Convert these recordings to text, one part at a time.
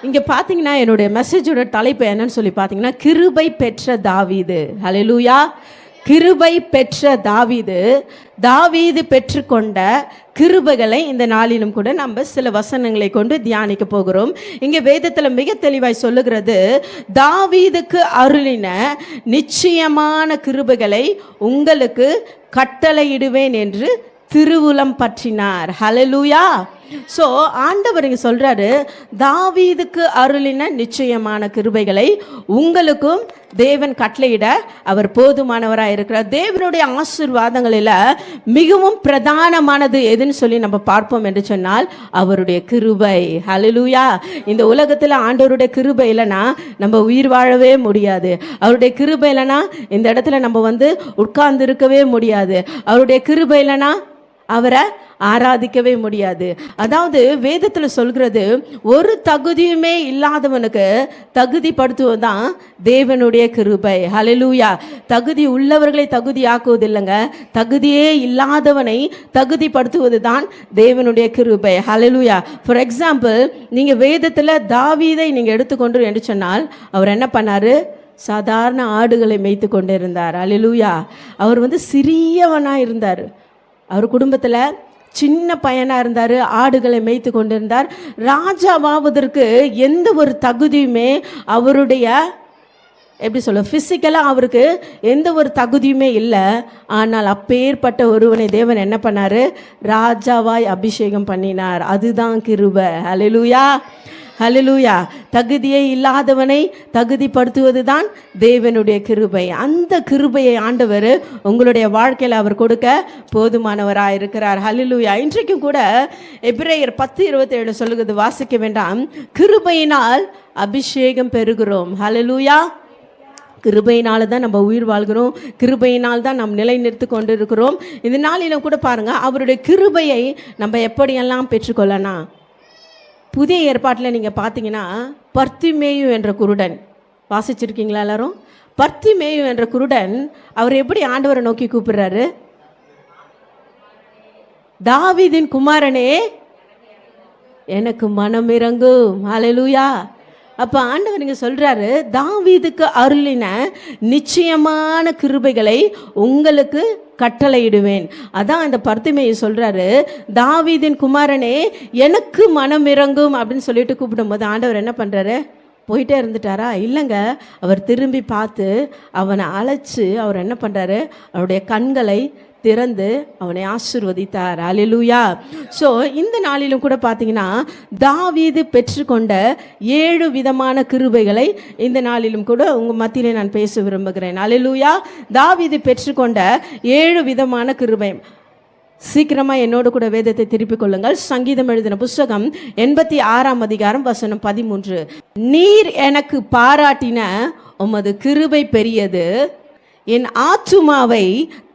இங்கே பார்த்தீங்கன்னா என்னுடைய மெசேஜோட தலைப்பு என்னன்னு சொல்லி பார்த்தீங்கன்னா, கிருபை பெற்ற தாவீது. ஹல்லேலூயா. கிருபை பெற்ற தாவீது. தாவீது பெற்றுக்கொண்ட கிருபைகளை இந்த நாளிலும் கூட நம்ம சில வசனங்களை கொண்டு தியானிக்க போகிறோம். இங்கே வேதத்தில் மிக தெளிவாய் சொல்லுகிறது, தாவீதுக்கு அருளின நிச்சயமான கிருபைகளை உங்களுக்கு கட்டளையிடுவேன் என்று திருவுளம் பற்றினார். ஹல்லேலூயா. ஸோ ஆண்டவர் இங்கே சொல்கிறாரு, தாவீதுக்கு அருளின நிச்சயமான கிருபைகளை உங்களுக்கும் தேவன் கட்டளையிட அவர் போதுமானவராக இருக்கிறார். தேவனுடைய ஆசீர்வாதங்களில் மிகவும் பிரதானமானது எதுன்னு சொல்லி நம்ம பார்ப்போம் என்று சொன்னால் அவருடைய கிருபை. ஹல்லேலூயா. இந்த உலகத்தில் ஆண்டவருடைய கிருபை இல்லைன்னா நம்ம உயிர் வாழவே முடியாது. அவருடைய கிருபை இல்லைன்னா இந்த இடத்துல நம்ம உட்கார்ந்து இருக்கவே முடியாது. அவருடைய கிருபை இல்லைன்னா அவரை ஆராதிக்கவே முடியாது. அதாவது வேதத்தில் சொல்கிறது, ஒரு தகுதியுமே இல்லாதவனுக்கு தகுதிப்படுத்துவதுதான் தேவனுடைய கிருபை. ஹல்லேலூயா. தகுதி உள்ளவர்களை தகுதி ஆக்குவதில்லைங்க, தகுதியே இல்லாதவனை தகுதிப்படுத்துவது தான் தேவனுடைய கிருபை. ஹல்லேலூயா. ஃபார் எக்ஸாம்பிள், நீங்கள் வேதத்தில் தாவீதை நீங்கள் எடுத்துக்கொண்டு என்று சொன்னால் அவர் என்ன பண்ணார்? சாதாரண ஆடுகளை மேய்த்து கொண்டு இருந்தார். ஹல்லேலூயா. அவர் சிறியவனாக இருந்தார். அவர் குடும்பத்தில் சின்ன பையனாக இருந்தார், ஆடுகளை மேய்த்து கொண்டிருந்தார். ராஜாவாவதற்கு எந்த ஒரு தகுதியுமே அவருடைய ஃபிசிக்கலாக அவருக்கு எந்த ஒரு தகுதியுமே இல்லை. ஆனால் அப்பேற்பட்ட ஒருவனை தேவன் என்ன பண்ணார்? ராஜாவாய் அபிஷேகம் பண்ணினார். அதுதான் கிருபை. ஹல்லேலூயா. ஹல்லேலூயா. தகுதியை இல்லாதவனை தகுதிப்படுத்துவது தான் தேவனுடைய கிருபை. அந்த கிருபையை ஆண்டவர் உங்களுடைய வாழ்க்கையில் அவர் கொடுக்க போதுமானவராக இருக்கிறார். ஹல்லேலூயா. இன்றைக்கும் கூட எபிரேயர் 10:27 சொல்லுகிறது, வாசிக்க வேண்டாம், கிருபையினால் அபிஷேகம் பெறுகிறோம். ஹல்லேலூயா. கிருபையினால் தான் நம்ம உயிர் வாழ்கிறோம். கிருபையினால் தான் நம்ம நிலை நிறுத்தி கொண்டு இருக்கிறோம். இந்த நாளிலும் கூட பாருங்கள், அவருடைய கிருபையை நம்ம எப்படியெல்லாம் பெற்றுக்கொள்ளலாம். புதிய ஏற்பாட்டில் நீங்கள் பார்த்தீங்கன்னா, பர்த்திமேயு என்ற குருடன் வாசிச்சிருக்கீங்களா எல்லாரும்? பர்த்திமேயு என்ற குருடன் அவர் எப்படி ஆண்டவரை நோக்கி கூப்பிடுறாரு? தாவீதின் குமாரனே எனக்கு மனம் இறங்கும். ஹல்லேலூயா. அப்போ ஆண்டவர் இங்கே சொல்கிறாரு, தாவீதுக்கு அருளின நிச்சயமான கிருபைகளை உங்களுக்கு கட்டளையிடுவேன். அதான் இந்த பர்த்திமேயு சொல்கிறாரு, தாவீதின் குமாரனே எனக்கு மனம் இறங்கும் அப்படின்னு சொல்லிட்டு கூப்பிடும்போது ஆண்டவர் என்ன பண்ணுறாரு? போயிட்டே இருந்துட்டாரா? இல்லைங்க, அவர் திரும்பி பார்த்து அவனை அழைச்சி அவர் என்ன பண்ணுறாரு? அவருடைய கண்களை திறந்து அவனை ஆசீர்வதித்தார். ஹல்லேலூயா. ஸோ இந்த நாளிலும் கூட பார்த்தீங்கன்னா, தாவீது பெற்றுக்கொண்ட 7 விதமான கிருபைகளை இந்த நாளிலும் கூட உங்கள் மத்தியிலே நான் பேச விரும்புகிறேன். ஹல்லேலூயா. தாவீது பெற்றுக்கொண்ட 7 விதமான கிருபை. சீக்கிரமாக என்னோடு கூட வேதத்தை திருப்பிக் கொள்ளுங்கள். சங்கீதம் எழுதின புஸ்தகம் 86ஆம் அதிகாரம் வசனம் 13. நீர் எனக்கு பாராட்டின உமது கிருபை பெரியது, என் ஆத்துமாவை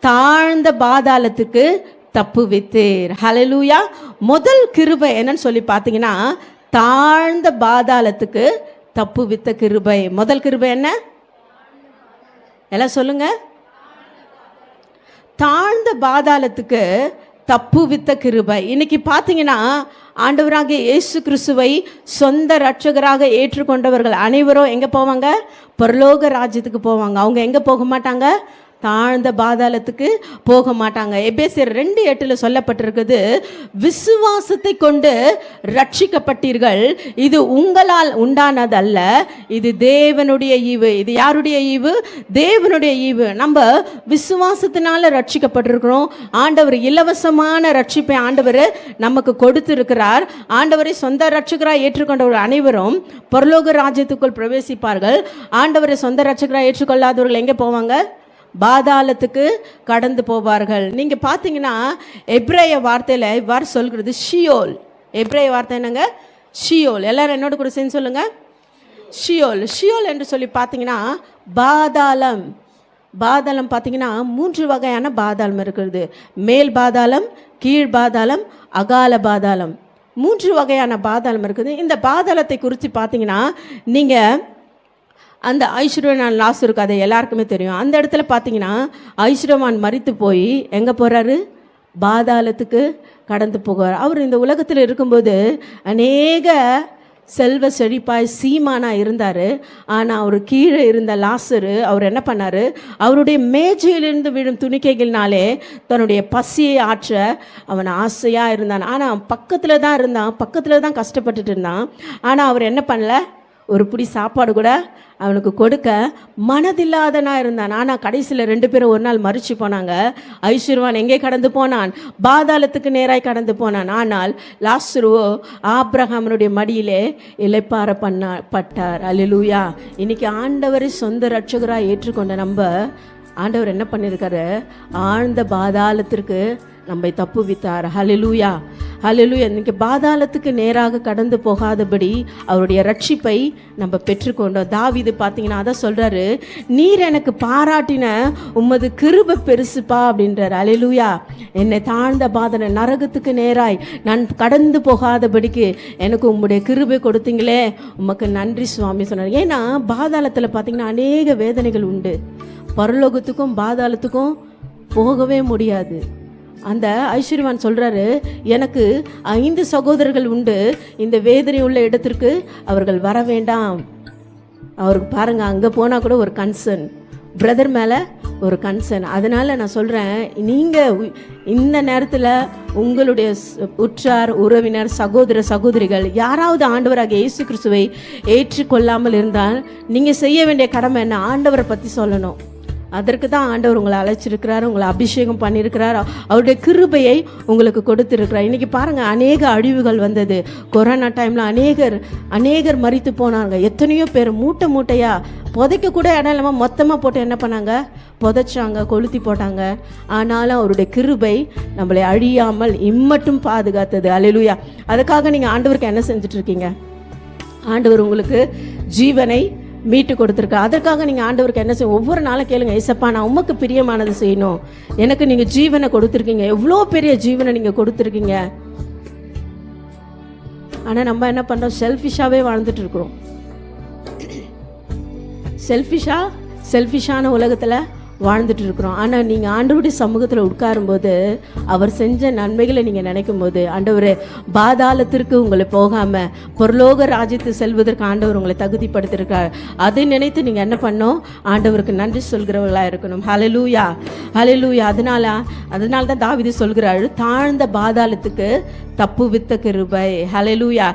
தாழ்ந்த பாதாளத்துக்கு தப்புவித்தீர். ஹல்லேலூயா. முதல் கிருபை என்னன்னு சொல்லி பார்த்தீங்கன்னா, தாழ்ந்த பாதாளத்துக்கு தப்புவித்த கிருபை. முதல் கிருபை என்ன? எல்லாம் சொல்லுங்க. தாழ்ந்த பாதாளத்துக்கு தப்புவித்த கிருபை. இன்னைக்கு பார்த்தீங்கன்னா, ஆண்டவராகிய இயேசு கிறிஸ்துவை சொந்த இரட்சகராக ஏற்றுக்கொண்டவர்கள் அனைவரும் எங்கே போவாங்க? பரலோக ராஜ்யத்துக்கு போவாங்க. அவங்க எங்கே போக மாட்டாங்க? தாழ்ந்த பாதாளத்துக்கு போக மாட்டாங்க. எபேசியர் 2:8 சொல்லப்பட்டிருக்குது, விசுவாசத்தை கொண்டு ரட்சிக்கப்பட்டீர்கள், இது உங்களால் உண்டானதல்ல, இது தேவனுடைய ஈவு. இது யாருடைய ஈவு? தேவனுடைய ஈவு. நம்ம விசுவாசத்தினால ரட்சிக்கப்பட்டிருக்கிறோம். ஆண்டவர் இலவசமான ரட்சிப்பை ஆண்டவர் நமக்கு கொடுத்திருக்கிறார். ஆண்டவரை சொந்த ரட்சகராக ஏற்றுக்கொண்டவர்கள் அனைவரும் பரலோக ராஜ்யத்துக்குள் பிரவேசிப்பார்கள். ஆண்டவரை சொந்த ரட்சகராக ஏற்றுக்கொள்ளாதவர்கள் எங்கே போவாங்க? பாதாளத்துக்கு கடந்து போவார்கள். நீங்கள் பார்த்தீங்கன்னா, எப்ரேய வார்த்தையில் இவ்வாறு சொல்கிறது, ஷியோல். எப்ரேய வார்த்தை என்னங்க? ஷியோல். எல்லாரும் என்னோட கூட சேர்ந்து சொல்லுங்க, ஷியோல். ஷியோல் என்று சொல்லி பார்த்தீங்கன்னா பாதாளம். பாதாளம் பார்த்தீங்கன்னா 3 வகையான பாதாளம் இருக்கிறது. மேல் பாதாளம், கீழ் பாதாளம், அகால பாதாளம். 3 வகையான பாதாளம் இருக்குது. இந்த பாதாளத்தை குறித்து பார்த்தீங்கன்னா, நீங்கள் அந்த ஐஸ்வர்யவான் லாசரு கதை எல்லாருக்குமே தெரியும். அந்த இடத்துல பார்த்தீங்கன்னா ஐஸ்வர்யவான் மரித்து போய் எங்கே போகிறாரு? பாதாளத்துக்கு கடந்து போகிறார். அவர் இந்த உலகத்தில் இருக்கும்போது அநேக செல்வ செழிப்பாய் சீமானா இருந்தார். ஆனால் அவர் கீழே இருந்த லாசரு அவர் என்ன பண்ணார், அவருடைய மேஜையிலிருந்து விழும் துணிக்கைகள்னாலே தன்னுடைய பசியை ஆற்ற அவன் ஆசையாக இருந்தான். ஆனால் பக்கத்தில் தான் இருந்தான், பக்கத்தில் தான் கஷ்டப்பட்டுட்டு இருந்தான். ஆனால் அவர் என்ன பண்ணல, ஒரு பிடி சாப்பாடு கூட அவனுக்கு கொடுக்க மனதில்லாதனா இருந்தான். ஆனால் கடைசியில் 2 பேரும் ஒரு நாள் மறிச்சு போனாங்க. ஐஸ்வர்வான் எங்கே கடந்து போனான், பாதாளத்துக்கு நேராய் கடந்து போனான். ஆனால் லாசருவோ ஆபிரகாமனுடைய மடியிலே இளைப்பாற பட்டார். அல்லேலூயா. இன்னைக்கு ஆண்டவரை சொந்த ரட்சகராக ஏற்றுக்கொண்ட நம்ம ஆண்டவர் என்ன பண்ணியிருக்காரு, ஆழ்ந்த பாதாளத்திற்கு நம்மை தப்புவித்தார். ஹல்லேலூயா, ஹல்லேலூயா. இன்னைக்கு பாதாளத்துக்கு நேராக கடந்து போகாதபடி அவருடைய ரட்சிப்பை நம்ம பெற்றுக்கொண்டோம். தாவீது பார்த்தீங்கன்னா அதான் சொல்கிறாரு, நீர் எனக்கு பாராட்டின உமது கிருபை பெருசுப்பா அப்படின்றார். ஹல்லேலூயா. என்னை தாழ்ந்த பாதனை நரகத்துக்கு நேராய் நான் கடந்து போகாதபடிக்கு எனக்கு உம்முடைய கிருபை கொடுத்தீங்களே, உமக்கு நன்றி சுவாமி சொன்னார். ஏன்னா பாதாளத்தில் பார்த்தீங்கன்னா அநேக வேதனைகள் உண்டு. பரலோகத்துக்கும் பாதாளத்துக்கும் போகவே முடியாது. அந்த ஐஸ்வர்யவான் சொல்கிறாரு, எனக்கு 5 சகோதரர்கள் உண்டு, இந்த வேதனை உள்ள இடத்திற்கு அவர்கள் வர வேண்டாம். அவருக்கு பாருங்கள், அங்கே போனால் கூட ஒரு கன்சர்ன், பிரதர் மேலே ஒரு கன்சர்ன். அதனால் நான் சொல்கிறேன், நீங்கள் இந்த நேரத்தில் உங்களுடைய உற்றார் உறவினர் சகோதர சகோதரிகள் யாராவது ஆண்டவராக இயேசு கிறிஸ்துவை ஏற்றுக்கொள்ளாமல் இருந்தால் நீங்கள் செய்ய வேண்டிய கடமை என்ன, ஆண்டவரை பற்றி சொல்லணும். அதற்கு தான் ஆண்டவர் உங்களை அழைச்சிருக்கிறார், உங்களை அபிஷேகம் பண்ணியிருக்கிறார், அவருடைய கிருபையை உங்களுக்கு கொடுத்துருக்கிறார். இன்றைக்கி பாருங்கள், அநேக அழிவுகள் வந்தது. கொரோனா டைமில் அநேகர் மரித்து போனாங்க. எத்தனையோ பேர் மூட்டை மூட்டையாக புதைக்க கூட இடம் இல்லாமல் மொத்தமாக போட்டு என்ன பண்ணாங்க, புதைச்சாங்க, கொளுத்தி போட்டாங்க. ஆனாலும் அவருடைய கிருபை நம்மளை அழியாமல் இம்மட்டும் பாதுகாத்தது. அல்லேலூயா. அதுக்காக நீங்கள் ஆண்டவருக்கு என்ன செஞ்சிட்ருக்கீங்க, ஆண்டவர் உங்களுக்கு ஜீவனை மீட்டு கொடுத்துருக்க. அதற்காக நீங்கள் ஆண்டவருக்கு என்ன செய்ய, ஒவ்வொரு நாளும் கேளுங்க, ஏசப்பா நான் உமக்கு பிரியமானது செய்யணும், எனக்கு நீங்கள் ஜீவனை கொடுத்துருக்கீங்க, எவ்வளோ பெரிய ஜீவனை நீங்கள் கொடுத்துருக்கீங்க. ஆனால் நம்ம என்ன பண்ணுறோம், செல்ஃபிஷாகவே வாழ்ந்துட்டு இருக்கிறோம். செல்ஃபிஷான உலகத்தில் வாழ்ந்துட்டு இருக்கிறோம். ஆனால் நீங்கள் ஆண்டவருடைய சமூகத்தில் உட்காரும்போது அவர் செஞ்ச நன்மைகளை நீங்கள் நினைக்கும் போது, ஆண்டவரே பாதாளத்திற்கு உங்களை போகாமல் பரலோக ராஜ்யத்தை செல்வதற்கு ஆண்டவர் உங்களை தகுதிப்படுத்தியிருக்கார். அதை நினைத்து நீங்கள் என்ன பண்ணணும், ஆண்டவருக்கு நன்றி சொல்கிறவர்களாக இருக்கணும். ஹல்லேலூயா, ஹல்லேலூயா. அதனால தான் தாவீது சொல்கிறார், தாழ்ந்த பாதாளத்துக்கு தப்புவித்த கிருபை. ஹல்லேலூயா.